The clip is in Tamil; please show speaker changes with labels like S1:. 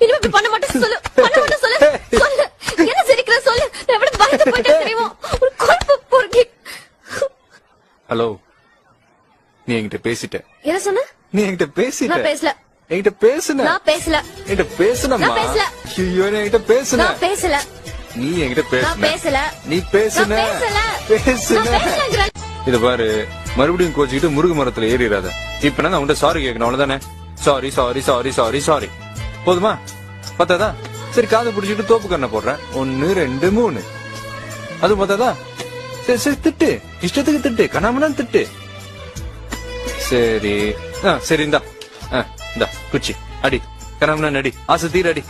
S1: இனிமே இப்படி பண்ண மாட்டேன் சொல்லு. பண்ண மாட்டேன் சொல்லு. சொல்லு. என்ன சிரிக்கிற சொல்லு. நான் எவ்வளவு பயந்து போயிட்டேன் தெரியுமா? ஒரு கொழுப்பு பொறுக்கி.
S2: ஹலோ, நீ என்கிட்ட பேசிட்ட.
S1: என்ன சொன்ன?
S2: நீ என்கிட்ட பேசிட்ட.
S1: நான் பேசல.
S2: என்கிட்ட பேசுன.
S1: நான் பேசல.
S2: என்கிட்ட பேசுனமா?
S1: நான் பேசல.
S2: ஐயோ, நீ என்கிட்ட பேசுன.
S1: நான் பேசல.
S2: நீ என்கிட்ட பேசுன.
S1: நான் பேசல.
S2: நீ பேசுன.
S1: நான் பேசல.
S2: பேசுன.
S1: நான் பேசலங்கறேன்.
S2: இத பாரு, மறுபடியும் கோச்சிக்கிட்டு முருகு மரத்துல ஏறிடாத. இப்ப நான் உன்கிட்ட சாரி கேட்கணும், அவ்வளவுதானே? Sorry sorry sorry sorry sorry. போதுமா? பத்தாதா? சரி, காதை பிடிச்சிட்டு தோப்பு கண்ணை போடுறேன். 1 2 3. அது பத்தாதா? சரி சரி, திட்டு. இஷ்டத்துக்கு திட்டு, கண்ணாமண்ணான்னு திட்டு. சரி சரி, இந்தா இந்தா குச்சி அடி, கண்ணாமண்ணான்னு அடி, ஆசை தீர அடி.